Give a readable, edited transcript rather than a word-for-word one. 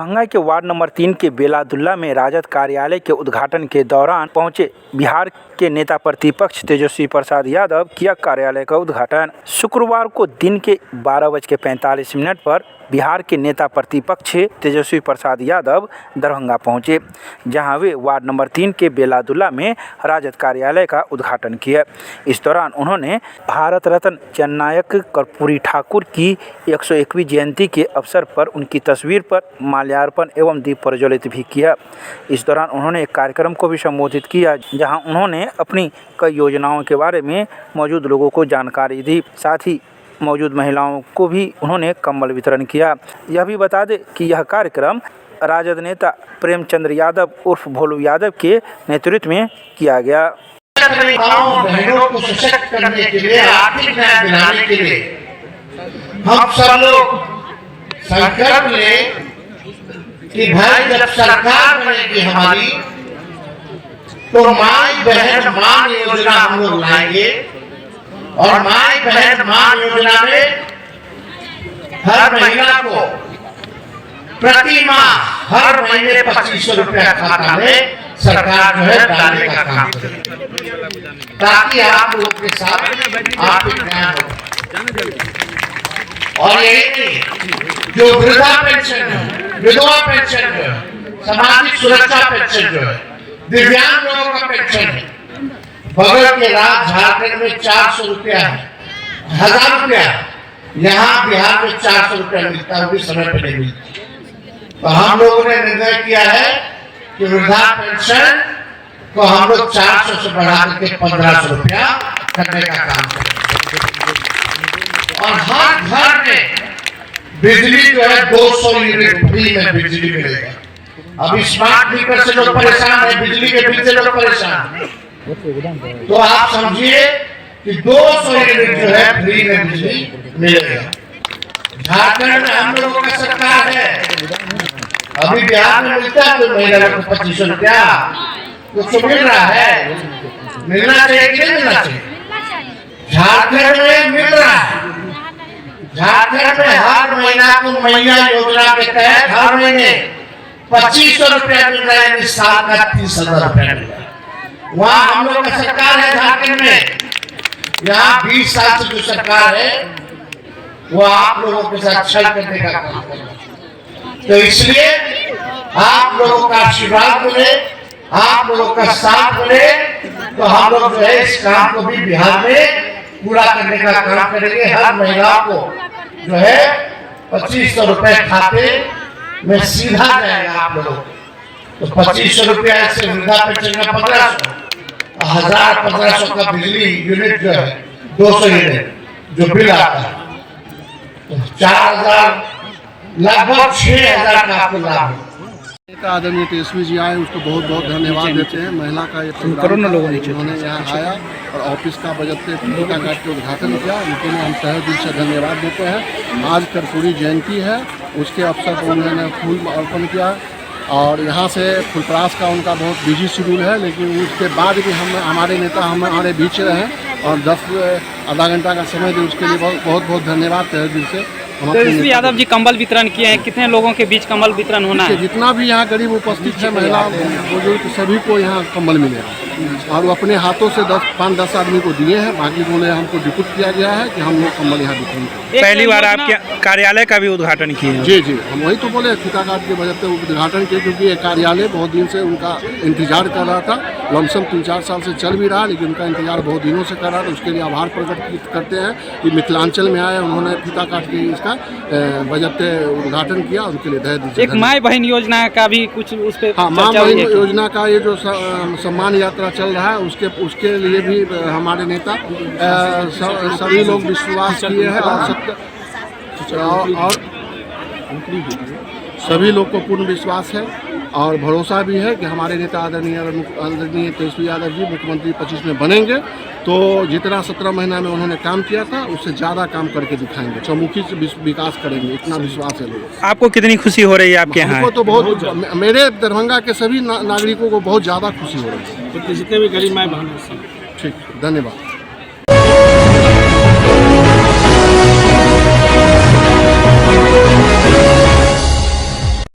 दरभंगा के ward number 3 के बेलादुल्ला में राजद कार्यालय के उद्घाटन के दौरान पहुंचे बिहार के नेता प्रतिपक्ष तेजस्वी प्रसाद यादव किया कार्यालय का उद्घाटन। शुक्रवार को दिन के 12:45 पर बिहार के नेता प्रतिपक्ष तेजस्वी प्रसाद यादव दरभंगा पहुंचे, जहां वे वार्ड नंबर 3 के बेलादुल्ला में राजद कार्यालय का उद्घाटन किया। इस दौरान उन्होंने भारत रत्न जननायक कर्पूरी ठाकुर की 101वीं जयंती के अवसर पर उनकी तस्वीर पर माल्यार्पण एवं दीप प्रज्वलित भी किया। इस दौरान उन्होंने एक कार्यक्रम को भी संबोधित किया, जहां उन्होंने अपनी कई योजनाओं के बारे में मौजूद लोगों को जानकारी दी। साथ ही मौजूद महिलाओं को भी उन्होंने कंबल वितरण किया। यह भी बता दें कि यह कार्यक्रम राजद नेता प्रेमचंद्र यादव उर्फ भोलू यादव के नेतृत्व में किया गया। बहनों को सशक्त करने के लिए, आर्थिक न्याय दिलाने के लिए हम सब लोग संकल्प लें कि भाई जब सरकार बनेगी हमारी तो माई बहन मान योजना हम लोग लाएंगे और माई बहन मान योजना में हर महिला को प्रति माह हर महीने 2500 रुपया खाता में सरकार जो है डालने का काम करे, ताकि आप लोगों के साथ आर्थिक न्याय हो। और यही नहीं, जो वृद्धा पेंशन है, विधवा पेंशन है, सामाजिक सुरक्षा पेंशन जो है, दिव्यांग लोगों का पेंशन है, बगल के राज्य झारखंड में 400 रुपया है, 1000 रुपया, यहाँ बिहार में 400 रुपया मिलता है, वो भी समय पर नहीं मिलता। तो हम लोगों ने निर्णय किया है कि वृद्धा पेंशन को हम लोग 400 से बढ़ा करके 1500 रुपया करने का काम करेंगे। और हर घर में बिजली जो है 200 यूनिट फ्री में बिजली मिलेगा। अभी स्मार्ट मीटर से लोग परेशान है, बिजली के बिल से लोग परेशान है, तो आप समझिए कि 200 यूनिट जो है फ्री में बिजली मिलेगा। झारखंड में हम लोगों का सरकार है, अभी बिहार में मिलता है तो महिला को 2500 रुपया कुछ मिल रहा है, मिलना चाहिए कि नहीं मिलना चाहिए? झारखंड में मिल रहा है। झारखंड में हर महीना को मैया योजना के तहत हर महीने 2500 रुपया मिल रहा है, साल का 30,000 रुपया मिल रहा है। वहाँ हम लोग का सरकार है झारखंड में। यहाँ 20 साल से जो सरकार है वो आप लोगों के साथ छल करने का काम कर रहा है। तो इसलिए आप लोगों का आशीर्वाद मिले, आप लोगों का साथ मिले, तो हम लोग जो है इस काम को भी बिहार में पूरा करने का काम करेंगे। हर महिला को जो है 2500 रुपए खाते में सीधा जाएगा आप लोगों को। तो 2500 रुपया से वृद्धा पेंशन का 1500, 1000-1500 का बिजली यूनिट जो है 200 यूनिट जो बिल आता है, तो 4000 लगभग 6000 का आपको लाभ है। आदरणीय तेजस्वी जी आए, उसको बहुत बहुत धन्यवाद देते हैं। महिला का ये प्रोग्राम उन्होंने यहाँ आया और ऑफिस का बजट पे टीका कार्ड के उद्घाटन किया, उनके लिए हम तहे दिल से धन्यवाद देते हैं। आज कर्पूरी जयंती है, उसके अवसर पर उन्होंने फूल अर्पण किया और यहाँ से फुलपरास का उनका बहुत बिजी शेड्यूल है, लेकिन उसके बाद भी हमारे नेता हमारे बीच रहे और आधा घंटा का समय दे, उसके लिए बहुत बहुत धन्यवाद तहे दिल से। तेजस्वी यादव जी कंबल वितरण किए हैं, कितने लोगों के बीच कंबल वितरण होना है? जितना भी यहाँ गरीब उपस्थित है, महिला बुजुर्ग सभी को यहाँ कंबल मिलेगा और वो अपने हाथों से 5-10 आदमी को दिए हैं, बाकी बोले हमको डिपुट किया गया है कि हम लोग कंबल यहाँ वितरण करें। पहली बार आपके कार्यालय का भी उद्घाटन किए हैं? जी जी, हम वही तो बोले फीता कार्ड के बजट पे उद्घाटन किए, क्योंकि ये कार्यालय बहुत दिन से उनका इंतजार कर रहा था। लमसम 3-4 साल से चल भी रहा, लेकिन उनका इंतजार बहुत दिनों से कर रहा था। उसके लिए आभार प्रकट करते हैं कि मिथिलांचल में आए, उन्होंने फीता काट के इसका बजट उद्घाटन किया, उनके लिए दे दीजिए। एक माई बहन योजना का भी कुछ उस पे? हाँ, माँ बहन योजना का ये जो सम्मान यात्रा चल रहा है उसके लिए भी हमारे नेता सभी लोग विश्वास किए हैं और सभी लोग को पूर्ण विश्वास है और भरोसा भी है कि हमारे नेता आदरणीय तेजस्वी यादव जी मुख्यमंत्री 25 में बनेंगे, तो जितना 17 महीना में उन्होंने काम किया था उससे ज़्यादा काम करके दिखाएंगे, चौमुखी से विकास करेंगे, इतना विश्वास है लोगों। आपको कितनी खुशी हो रही है आपके यहाँ? हमको तो बहुत, मेरे दरभंगा के सभी नागरिकों को बहुत ज़्यादा खुशी हो रही है। जितने भी गरीब माँ बहन। ठीक, धन्यवाद।